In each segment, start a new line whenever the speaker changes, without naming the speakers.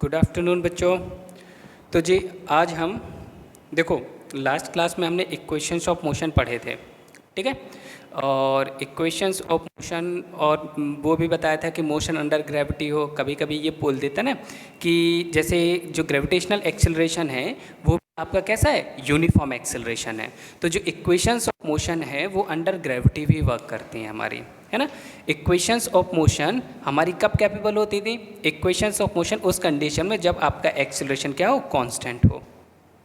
Good afternoon बच्चों। तो जी आज हम देखो लास्ट क्लास में हमने इक्वेशंस ऑफ मोशन पढ़े थे, ठीक है। और इक्वेशंस ऑफ मोशन और वो भी बताया था कि मोशन अंडर ग्रेविटी हो, कभी कभी ये बोल देता ना कि जैसे जो ग्रेविटेशनल एक्सेलरेशन है वो आपका कैसा है, यूनिफॉर्म एक्सेलरेशन है। तो जो इक्वेशंस ऑफ मोशन है वो अंडर ग्रेविटी भी वर्क करती हैं हमारी, है ना। इक्वेशंस ऑफ मोशन हमारी कब कैपेबल होती थी? इक्वेशंस ऑफ मोशन उस कंडीशन में जब आपका एक्सेलरेशन क्या हो, कांस्टेंट हो,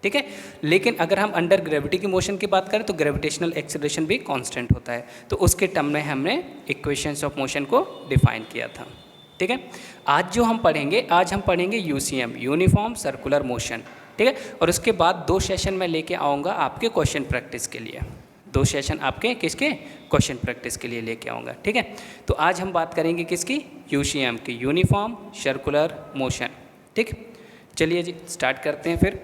ठीक है। लेकिन अगर हम अंडर ग्रेविटी की मोशन की बात करें तो ग्रेविटेशनल एक्सेलरेशन भी कांस्टेंट होता है। तो उसके टर्म में हमने इक्वेशंस ऑफ मोशन को डिफाइन किया था, ठीक है। आज जो हम पढ़ेंगे, आज हम पढ़ेंगे यूसीएम, यूनिफॉर्म सर्कुलर मोशन, ठीक है। और उसके बाद 2 सेशन में लेके आऊँगा आपके क्वेश्चन प्रैक्टिस के लिए। 2 सेशन आपके किसके, क्वेश्चन प्रैक्टिस के लिए लेके आऊँगा, ठीक है। तो आज हम बात करेंगे किसकी, यूसीएम की, यूनिफॉर्म सर्कुलर मोशन, ठीक। चलिए जी स्टार्ट करते हैं फिर।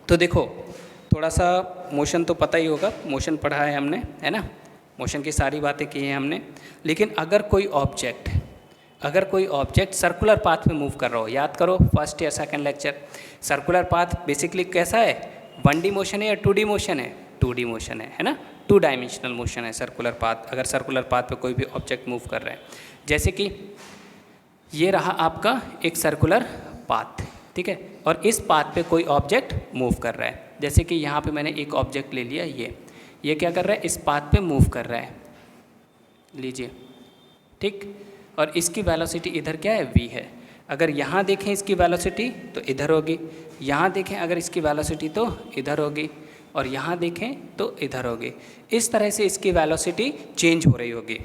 तो देखो थोड़ा सा मोशन तो पता ही होगा, मोशन पढ़ा है हमने, है ना। मोशन की सारी बातें की हैं हमने। लेकिन अगर कोई ऑब्जेक्ट सर्कुलर पाथ में मूव कर रहा हो, याद करो फर्स्ट या second lecture, circular path basically कैसा है, 1D मोशन है या 2D मोशन है, 2D मोशन है ना। 2 डायमेंशनल मोशन है सर्कुलर पाथ, अगर सर्कुलर पाथ पे कोई भी ऑब्जेक्ट मूव कर रहा है। जैसे कि ये रहा आपका एक सर्कुलर पाथ, ठीक है, और इस पाथ पे कोई ऑब्जेक्ट मूव कर रहा है। जैसे कि यहाँ पे मैंने एक ऑब्जेक्ट ले लिया, ये क्या कर रहा है, इस पाथ पे मूव कर रहा है, लीजिए, ठीक। और इसकी वेलोसिटी इधर क्या है, v है। अगर यहाँ देखें इसकी वेलोसिटी तो इधर होगी, यहाँ देखें अगर इसकी वेलोसिटी तो इधर होगी, और यहाँ देखें तो इधर होगी। इस तरह से इसकी वेलोसिटी चेंज हो रही होगी।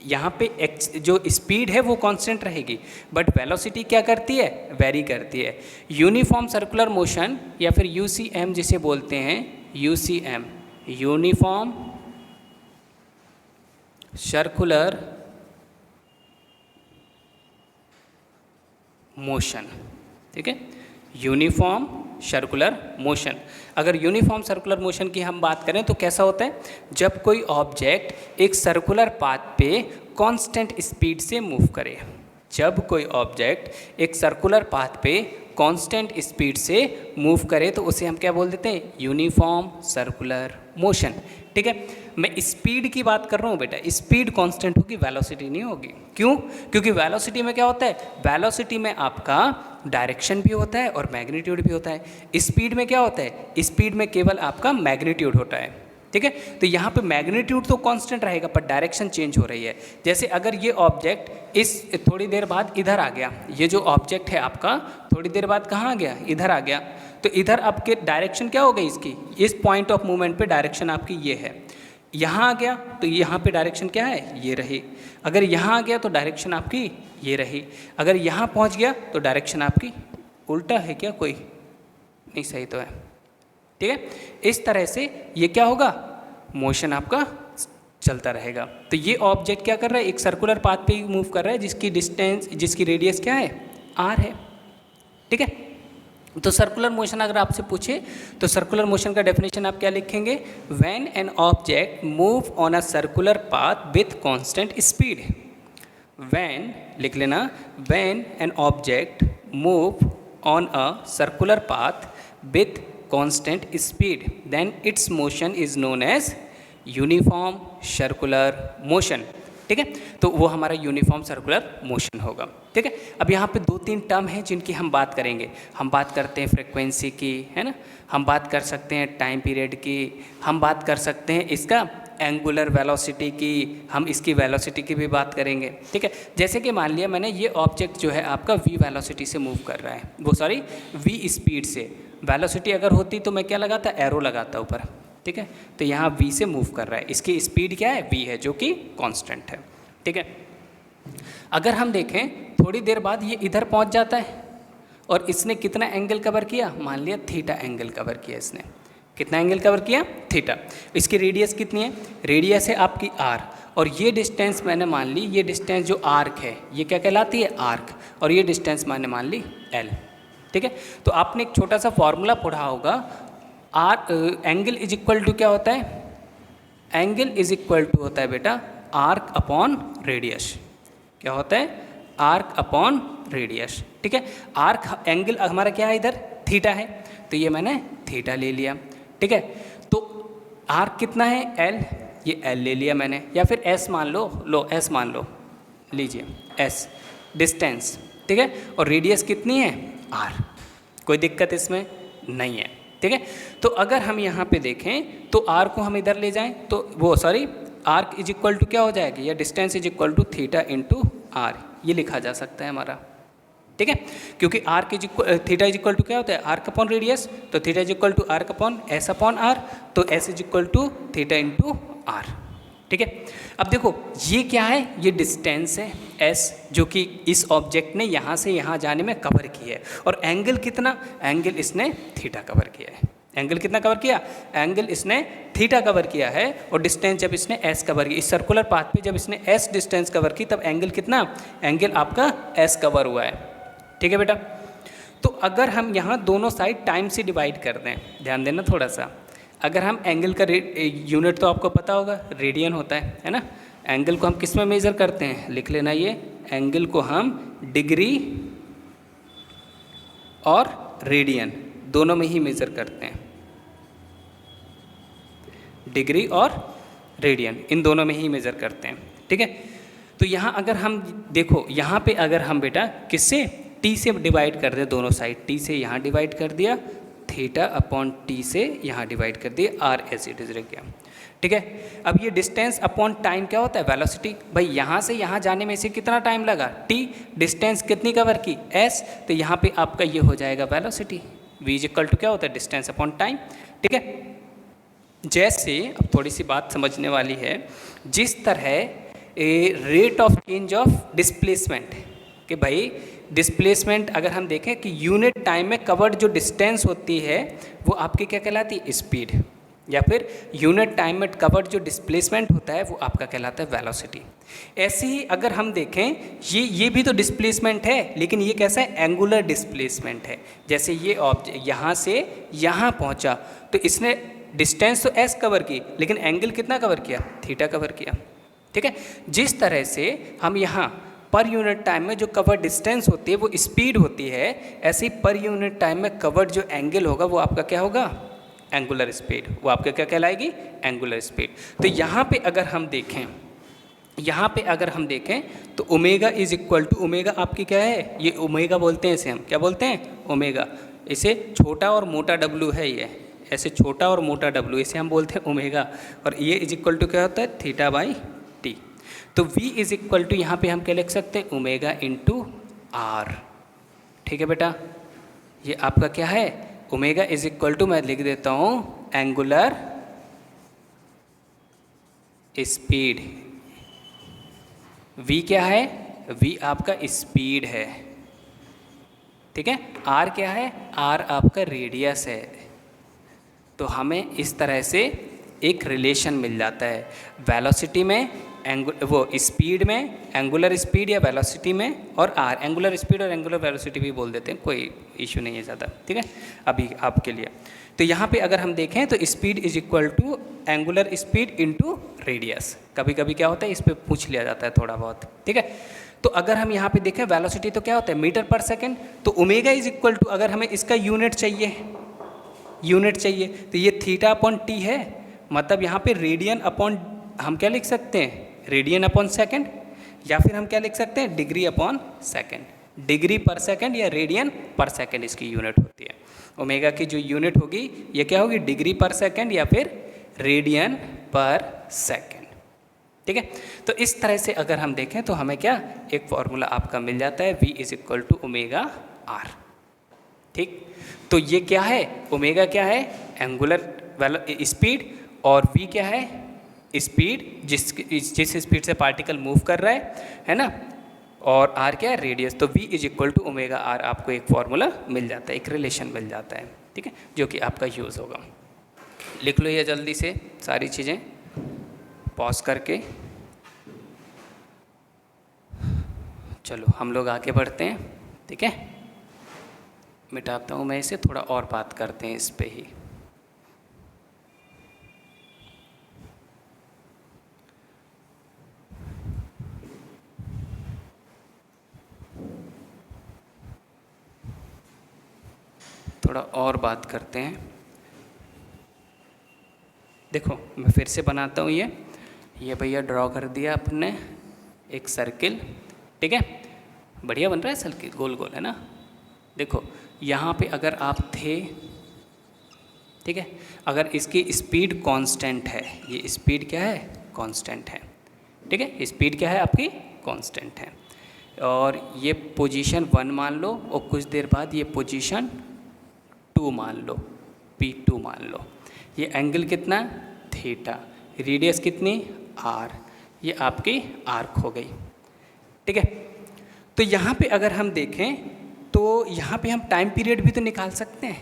यहाँ पे जो स्पीड है वो कांस्टेंट रहेगी, बट वेलोसिटी क्या करती है, वेरी करती है। यूनिफॉर्म सर्कुलर मोशन या फिर यूसीएम जिसे बोलते हैं, यूसीएम, यूनिफॉर्म सर्कुलर मोशन, ठीक है, यूनिफॉर्म सर्कुलर मोशन। अगर यूनिफॉर्म सर्कुलर मोशन की हम बात करें तो कैसा होता है, जब कोई ऑब्जेक्ट एक सर्कुलर पाथ पे कांस्टेंट स्पीड से मूव करे। जब कोई ऑब्जेक्ट एक सर्कुलर पाथ पे कांस्टेंट स्पीड से मूव करे तो उसे हम क्या बोल देते हैं, यूनिफॉर्म सर्कुलर मोशन, ठीक है। मैं स्पीड की बात कर रहा हूँ बेटा, स्पीड कांस्टेंट होगी, वेलोसिटी नहीं होगी। क्यों? क्योंकि वेलोसिटी में क्या होता है, वेलोसिटी में आपका डायरेक्शन भी होता है और मैग्नीट्यूड भी होता है। स्पीड में क्या होता है, स्पीड में केवल आपका मैग्नीट्यूड होता है, ठीक है। तो यहाँ पे मैग्नीट्यूड तो कांस्टेंट रहेगा पर डायरेक्शन चेंज हो रही है। जैसे अगर ये ऑब्जेक्ट इस थोड़ी देर बाद इधर आ गया, ये जो ऑब्जेक्ट है आपका थोड़ी देर बाद कहाँ आ गया, इधर आ गया, तो इधर आपके डायरेक्शन क्या हो गई इसकी, इस पॉइंट ऑफ मूवमेंट पे डायरेक्शन आपकी ये है। यहाँ आ गया तो यहाँ पे डायरेक्शन क्या है, ये रही। अगर यहाँ आ गया तो डायरेक्शन आपकी ये रही। अगर यहाँ पहुँच गया तो डायरेक्शन आपकी उल्टा है क्या, कोई नहीं, सही तो है, ठीक है। इस तरह से ये क्या होगा, मोशन आपका चलता रहेगा। तो ये ऑब्जेक्ट क्या कर रहा है, एक सर्कुलर पाथ पे मूव कर रहा है जिसकी डिस्टेंस, जिसकी रेडियस क्या है, r है, ठीक है। तो सर्कुलर मोशन अगर आपसे पूछे तो सर्कुलर मोशन का डेफिनेशन आप क्या लिखेंगे, when an object move on a circular path with constant speed. When लिख लेना, when an object move on a circular path with constant speed then its motion is known as uniform circular motion, ठीक है। तो वो हमारा uniform circular motion होगा, ठीक है। अब यहाँ पे 2-3 टर्म हैं जिनकी हम बात करेंगे। हम बात करते हैं फ्रीक्वेंसी की, है ना, हम बात कर सकते हैं टाइम पीरियड की, हम बात कर सकते हैं इसका एंगुलर वेलोसिटी की, हम इसकी वेलोसिटी की भी बात करेंगे, ठीक है। जैसे कि मान लिया मैंने ये ऑब्जेक्ट जो है आपका v वेलोसिटी से मूव कर रहा है, वो सॉरी v स्पीड से। वेलोसिटी अगर होती तो मैं क्या लगाता, एरो लगाता ऊपर, ठीक है। तो यहाँ v से मूव कर रहा है, इसकी स्पीड क्या है, v है, जो कि कांस्टेंट है, ठीक है। अगर हम देखें थोड़ी देर बाद ये इधर पहुँच जाता है और इसने कितना एंगल कवर किया, मान लिया थीटा एंगल कवर किया इसने। कितना एंगल कवर किया, थीटा। इसकी रेडियस कितनी है, रेडियस है आपकी r, और ये डिस्टेंस मैंने मान ली, ये डिस्टेंस जो आर्क है ये क्या कहलाती है, आर्क, और ये डिस्टेंस मैंने मान ली l, ठीक है। तो आपने एक छोटा सा फॉर्मूला पढ़ा होगा, एंगल इज इक्वल टू क्या होता है, एंगल इज इक्वल टू होता है बेटा आर्क अपॉन रेडियस। क्या होता है, आर्क अपॉन रेडियस। ठीक है, आर्क एंगल हमारा क्या है इधर, थीटा है, तो ये मैंने थीटा ले लिया। ठीक है, तो आर्क कितना है, एल, ये एल ले लिया मैंने, या फिर एस मान लो एस मान लो, लीजिए एस डिस्टेंस। ठीक है, और रेडियस कितनी है, आर, कोई दिक्कत इसमें नहीं है। ठीक है, तो अगर हम यहाँ पे देखें तो आर को हम इधर ले जाएं तो वो sorry arc is equal to क्या हो जाएगा, या distance is equal to theta into R, ये लिखा जा सकता है हमारा। ठीक है, क्योंकि arc is equal theta is equal to क्या होता है, आर्क अपॉन रेडियस, तो theta is equal to arc upon S upon R, तो S is equal to theta into R. ठीक है, अब देखो ये क्या है, ये डिस्टेंस है एस, जो कि इस ऑब्जेक्ट ने यहाँ से यहाँ जाने में कवर किया है, और एंगल कितना, एंगल इसने थीटा कवर किया है। एंगल कितना कवर किया, एंगल इसने थीटा कवर किया है, और डिस्टेंस जब इसने एस कवर की, इस सर्कुलर पाथ पे जब इसने एस डिस्टेंस कवर की, तब एंगल कितना, एंगल आपका एस कवर हुआ है। ठीक है बेटा, तो अगर हम यहाँ दोनों साइड टाइम से डिवाइड कर दें, ध्यान देना थोड़ा सा, अगर हम एंगल का यूनिट तो आपको पता होगा रेडियन होता है ना, एंगल को हम किस में मेज़र करते हैं, लिख लेना ये, एंगल को हम डिग्री और रेडियन दोनों में ही मेज़र करते हैं, डिग्री और रेडियन इन दोनों में ही मेज़र करते हैं। ठीक है, तो यहाँ अगर हम देखो, यहाँ पे अगर हम बेटा किससे, टी से डिवाइड कर दें दोनों साइड, टी से यहाँ डिवाइड कर दिया, थीटा अपॉन टी से यहाँ डिवाइड कर दिया, आर एस इट इज रह गया। ठीक है, अब ये डिस्टेंस अपॉन टाइम क्या होता है, वेलोसिटी। भाई यहाँ से यहाँ जाने में से कितना टाइम लगा, टी, डिस्टेंस कितनी कवर की, एस, तो यहाँ पे आपका ये हो जाएगा velocity, V is equal to क्या होता है, डिस्टेंस अपॉन टाइम। ठीक है, जैसे अब थोड़ी सी बात समझने वाली है, जिस तरह rate of change of displacement, कि भाई डिस्प्लेसमेंट अगर हम देखें कि यूनिट टाइम में कवर्ड जो डिस्टेंस होती है वो आपकी क्या कहलाती है, स्पीड, या फिर यूनिट टाइम में कवर्ड जो डिस्प्लेसमेंट होता है वो आपका कहलाता है वेलोसिटी। ऐसे ही अगर हम देखें, ये भी तो डिस्प्लेसमेंट है, लेकिन ये कैसा है, एंगुलर डिस्प्लेसमेंट है। जैसे ये ऑब्जेक्ट यहाँ से यहाँ पहुँचा, तो इसने डिस्टेंस तो एस कवर की, लेकिन एंगल कितना कवर किया, थीटा कवर किया। ठीक है, जिस तरह से हम यहाँ पर यूनिट टाइम में जो कवर डिस्टेंस होती है वो स्पीड होती है, ऐसे ही पर यूनिट टाइम में कवर्ड जो एंगल होगा वो आपका क्या होगा, एंगुलर स्पीड, वो आपका क्या कहलाएगी, एंगुलर स्पीड। तो यहाँ पे अगर हम देखें, यहाँ पे अगर हम देखें तो omega is equal to, omega आपकी क्या है, ये ओमेगा बोलते हैं, इसे हम क्या बोलते हैं, ओमेगा, इसे छोटा और मोटा डब्लू है, ये ऐसे छोटा और मोटा डब्लू, इसे हम बोलते हैं ओमेगा, और ये इज इक्वल टू क्या होता है, थीटा बाई टी। तो v इज इक्वल टू यहाँ पे हम क्या लिख सकते हैं, ओमेगा इंटू आर। ठीक है बेटा, ये आपका क्या है, ओमेगा इज इक्वल टू, मैं लिख देता हूँ एंगुलर स्पीड, v क्या है, v आपका स्पीड है। ठीक है, r क्या है, r आपका रेडियस है। तो हमें इस तरह से एक रिलेशन मिल जाता है, वेलोसिटी में वो स्पीड में, एंगुलर स्पीड या वेलोसिटी में, और आर, एंगुलर स्पीड और एंगुलर वेलोसिटी भी बोल देते हैं, कोई इशू नहीं है ज़्यादा। ठीक है, अभी आपके लिए तो यहाँ पे अगर हम देखें तो speed is equal to angular speed into radius, कभी कभी क्या होता है इस पर पूछ लिया जाता है थोड़ा बहुत। ठीक है, तो अगर हम यहाँ पे देखें वेलोसिटी तो क्या होता है, मीटर पर सेकेंड, तो ओमेगा इज इक्वल टू, अगर हमें इसका यूनिट चाहिए तो ये थीटा अपॉन टी है, मतलब यहाँ पे रेडियन अपॉन, हम क्या लिख सकते हैं, रेडियन अपॉन सेकेंड, या फिर हम क्या लिख सकते हैं, डिग्री अपॉन सेकेंड, डिग्री पर सेकेंड या रेडियन पर सेकेंड इसकी यूनिट होती है। ओमेगा की जो यूनिट होगी ये क्या होगी, डिग्री पर सेकेंड या फिर रेडियन पर सेकेंड। ठीक है, तो इस तरह से अगर हम देखें तो हमें क्या, एक फॉर्मूला आपका मिल जाता है, v is equal to omega r. ठीक, तो ये क्या है, ओमेगा क्या है, एंगुलर स्पीड, और v क्या है, स्पीड, जिस स्पीड से पार्टिकल मूव कर रहा है ना, और r क्या है, रेडियस। तो v is equal to omega r, आपको एक फॉर्मूला मिल जाता है, एक रिलेशन मिल जाता है। ठीक है, जो कि आपका यूज़ होगा। लिख लो ये जल्दी से सारी चीज़ें पॉज करके। चलो हम लोग आगे बढ़ते हैं। ठीक है, मिटाता हूँ मैं इसे, थोड़ा और बात करते हैं इस पे ही। थोड़ा और बात करते हैं। देखो मैं फिर से बनाता हूँ, ये भैया ड्रॉ कर दिया अपने एक सर्किल, ठीक है, बढ़िया बन रहा है सर्किल, गोल गोल है ना। देखो यहाँ पे अगर आप थे, ठीक है, अगर इसकी स्पीड कांस्टेंट है, ये स्पीड क्या है, कांस्टेंट है, ठीक है, स्पीड क्या है आपकी, कांस्टेंट है, और ये पोजीशन 1 मान लो और कुछ देर बाद ये पोजीशन 2 मान लो, P2 मान लो। ये एंगल कितना, थीटा, रेडियस कितनी, r, ये आपकी आर्क हो गई, ठीक है। तो यहाँ पे अगर हम देखें तो यहाँ पे हम टाइम पीरियड भी तो निकाल सकते हैं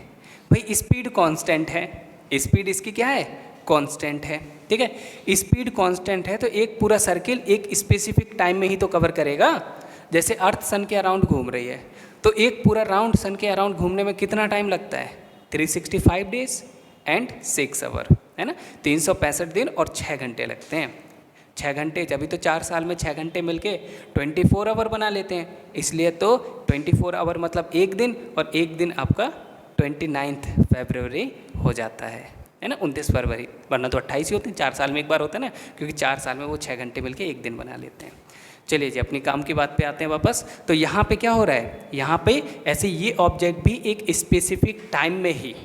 भाई। स्पीड कांस्टेंट है, स्पीड इसकी क्या है, कांस्टेंट है, ठीक है। स्पीड कांस्टेंट है तो एक पूरा सर्किल एक स्पेसिफिक टाइम में ही तो कवर करेगा। जैसे अर्थ सन के अराउंड घूम रही है तो एक पूरा राउंड सन के अराउंड घूमने में कितना टाइम लगता है, 365 डेज एंड 6 आवर, है ना, 365 दिन और 6 घंटे लगते हैं। 6 घंटे, जब भी तो 4 साल में 6 घंटे मिलके 24 आवर बना लेते हैं, इसलिए तो 24 आवर मतलब एक दिन, और एक दिन आपका 29 फरवरी हो जाता है ना, 29 फरवरी, वरना तो 28 ही होते हैं, 4 साल में एक बार होता है ना, क्योंकि 4 साल में वो 6 घंटे मिलके एक दिन बना लेते हैं। चलिए जी अपनी काम की बात पे आते हैं वापस। तो यहाँ पे क्या हो रहा है, यहाँ पे ऐसे ये ऑब्जेक्ट भी एक स्पेसिफिक टाइम में ही,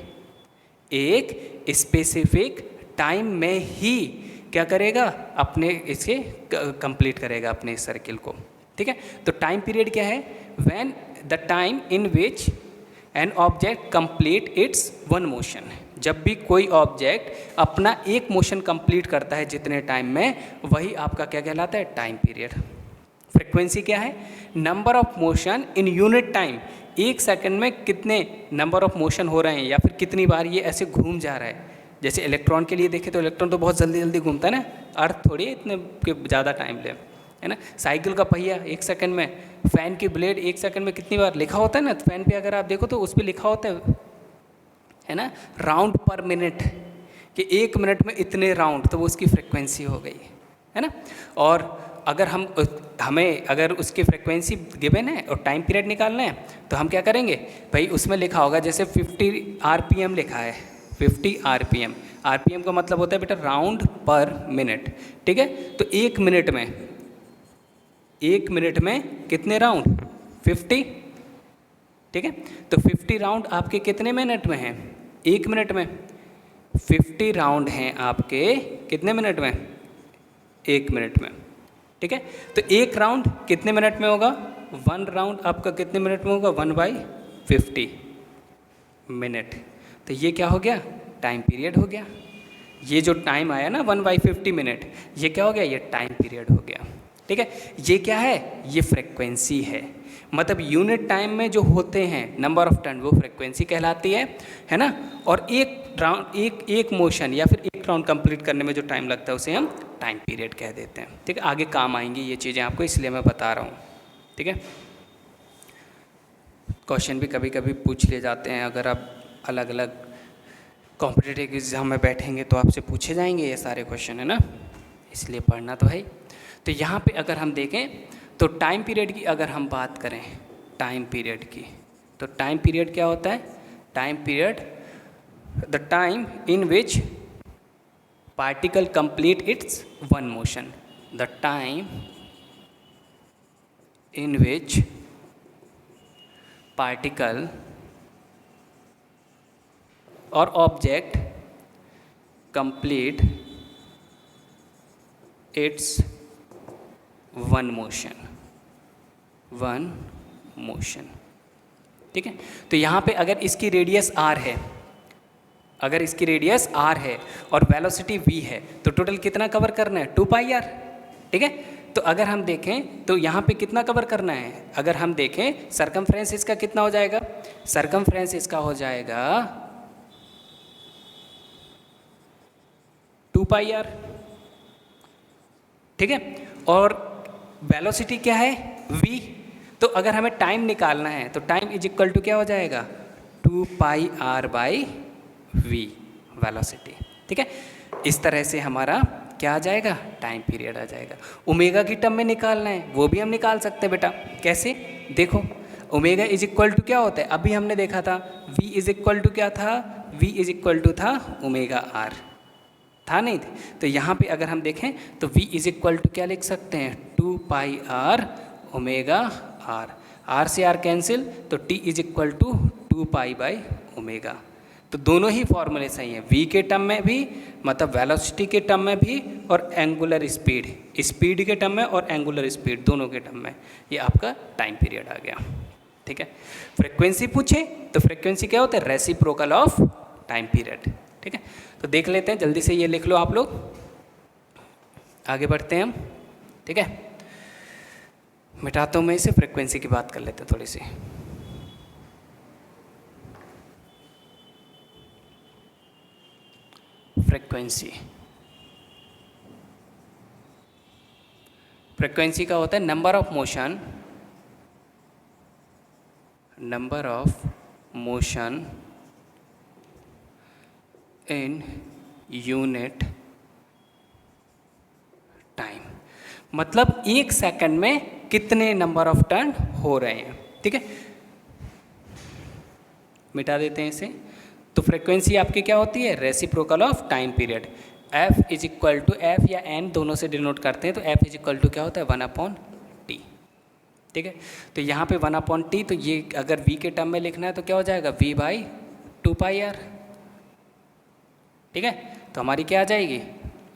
एक स्पेसिफिक टाइम में ही क्या करेगा, अपने इसके कंप्लीट करेगा अपने सर्किल को, ठीक है। तो टाइम पीरियड क्या है, when the time in which an object complete its one motion. जब भी कोई ऑब्जेक्ट अपना एक मोशन कंप्लीट करता है जितने टाइम में, वही आपका क्या कहलाता है, टाइम पीरियड। फ्रीक्वेंसी क्या है, number of motion in unit time, एक सेकंड में कितने नंबर ऑफ मोशन हो रहे हैं या फिर कितनी बार ये ऐसे घूम जा रहा है। जैसे इलेक्ट्रॉन के लिए देखें तो इलेक्ट्रॉन तो बहुत जल्दी जल्दी घूमता है ना, अर्थ थोड़ी इतने ज़्यादा टाइम ले, है ना। साइकिल का पहिया एक सेकंड में, फ़ैन की ब्लेड एक सेकंड में कितनी बार लिखा होता है ना, फ़ैन पे अगर आप देखो तो उस पर लिखा होता है ना, राउंड पर मिनट, कि 1 मिनट में इतने राउंड, तो वो उसकी फ्रिक्वेंसी हो गई, है ना। और अगर हमें अगर उसकी फ्रिक्वेंसी गिवन है और टाइम पीरियड निकालना है तो हम क्या करेंगे भाई, उसमें लिखा होगा जैसे 50 RPM लिखा है, 50 RPM, RPM का मतलब होता है बेटा राउंड पर मिनट, ठीक है। तो 1 मिनट में कितने राउंड, 50, ठीक है। तो 50 राउंड आपके कितने मिनट में हैं, 1 मिनट में। 50 राउंड हैं आपके कितने मिनट में, 1 मिनट में, ठीक है। तो एक राउंड कितने मिनट में होगा, 1 राउंड आपका कितने मिनट में होगा, 1/50 मिनट। तो ये क्या हो गया, टाइम पीरियड हो गया। ये जो टाइम आया ना 1/50 मिनट, ये क्या हो गया, ये टाइम पीरियड हो गया, ठीक है। ये क्या है, ये फ्रिक्वेंसी है, मतलब यूनिट टाइम में जो होते हैं नंबर ऑफ टर्न, वो फ्रिक्वेंसी कहलाती है ना। और एक राउंड एक मोशन या फिर एक राउंड कंप्लीट करने में जो टाइम लगता है उसे हम टाइम पीरियड कह देते हैं, ठीक है। आगे काम आएंगी ये चीज़ें आपको, इसलिए मैं बता रहा हूँ, ठीक है। क्वेश्चन भी कभी कभी पूछ लिए जाते हैं, अगर आप अलग अलग कॉम्पिटिटिव एग्जाम में बैठेंगे तो आपसे पूछे जाएंगे ये सारे क्वेश्चन, है ना, इसलिए पढ़ना तो है। तो यहाँ पे अगर हम देखें तो टाइम पीरियड की अगर हम बात करें, टाइम पीरियड की, तो टाइम पीरियड क्या होता है, time period the time in which particle complete its one motion, the time in which particle और object complete its one motion, ठीक है। तो यहाँ पे अगर इसकी रेडियस r है, अगर इसकी रेडियस r है और वेलोसिटी v है, तो टोटल कितना कवर करना है, 2πr, ठीक है। तो अगर हम देखें तो यहाँ पे कितना कवर करना है, अगर हम देखें सरकमफ्रेंस इसका कितना हो जाएगा, सरकमफ्रेंस इसका हो जाएगा 2πr, ठीक है। और वेलोसिटी क्या है, v। तो अगर हमें टाइम निकालना है तो टाइम इज इक्वल टू क्या हो जाएगा, 2πr/v वेलोसिटी, ठीक है। इस तरह से हमारा क्या आ जाएगा, टाइम पीरियड आ जाएगा। ओमेगा की टर्म में निकालना है वो भी हम निकाल सकते हैं बेटा, कैसे, देखो ओमेगा इज इक्वल टू क्या होता है, अभी हमने देखा था v इज इक्वल टू क्या था, v इज इक्वल टू था ओमेगा r, था नहीं थे? तो यहाँ पे अगर हम देखें तो v इज इक्वल टू क्या लिख सकते हैं, 2 pi r omega r, r से r कैंसिल, तो t is equal to 2 pi by omega. तो दोनों ही फॉर्मूले सही हैं, v के टर्म में भी, मतलब वेलोसिटी के टर्म में भी, और एंगुलर स्पीड, स्पीड के टर्म में और एंगुलर स्पीड दोनों के टर्म में। ये आपका टाइम पीरियड आ गया, ठीक है। फ्रीक्वेंसी पूछे तो फ्रीक्वेंसी क्या होता है, रेसिप्रोकल ऑफ टाइम पीरियड, ठीक है। तो देख लेते हैं, जल्दी से ये लिख लो आप लोग, आगे बढ़ते हैं हम, ठीक है। मिटाता हूँ मैं इसे, फ्रीक्वेंसी की बात कर लेते हैं थोड़ी सी। फ्रीक्वेंसी का होता है number of motion in unit time, मतलब एक सेकंड में कितने नंबर ऑफ टर्न हो रहे हैं, ठीक है। मिटा देते हैं इसे। तो फ्रीक्वेंसी आपकी क्या होती है, reciprocal of time period. f is equal to, f या n दोनों से डिनोट करते हैं, तो f इज इक्वल टू क्या होता है, 1/t, ठीक है। तो यहाँ पे 1/t, तो ये अगर v के टर्म में लिखना है तो क्या हो जाएगा, v बाई 2πr, ठीक है। तो हमारी क्या आ जाएगी,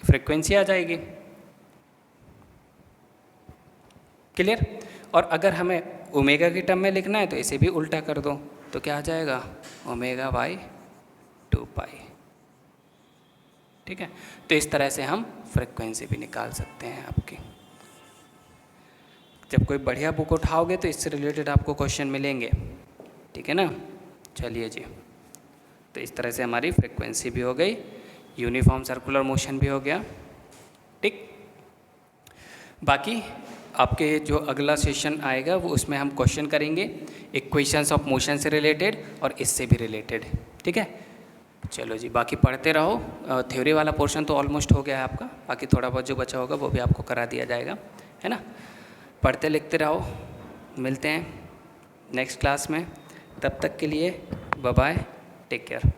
फ्रीक्वेंसी आ जाएगी, क्लियर। और अगर हमें ओमेगा के टर्म में लिखना है तो इसे भी उल्टा कर दो, तो क्या आ जाएगा, ओमेगा बाई 2π, ठीक है। तो इस तरह से हम फ्रीक्वेंसी भी निकाल सकते हैं आपकी। जब कोई बढ़िया बुक उठाओगे तो इससे रिलेटेड आपको क्वेश्चन मिलेंगे, ठीक है ना। चलिए जी, तो इस तरह से हमारी फ्रीक्वेंसी भी हो गई, यूनिफॉर्म सर्कुलर मोशन भी हो गया, ठीक। बाकी आपके जो अगला सेशन आएगा वो उसमें हम क्वेश्चन करेंगे इक्वेशंस ऑफ मोशन से रिलेटेड और इससे भी रिलेटेड, ठीक है। चलो जी, बाकी पढ़ते रहो। थ्योरी वाला पोर्शन तो ऑलमोस्ट हो गया है आपका, बाकी थोड़ा बहुत जो बचा होगा वो भी आपको करा दिया जाएगा, है ना। पढ़ते लिखते रहो, मिलते हैं नेक्स्ट क्लास में, तब तक के लिए बाय बाय, टेक केयर।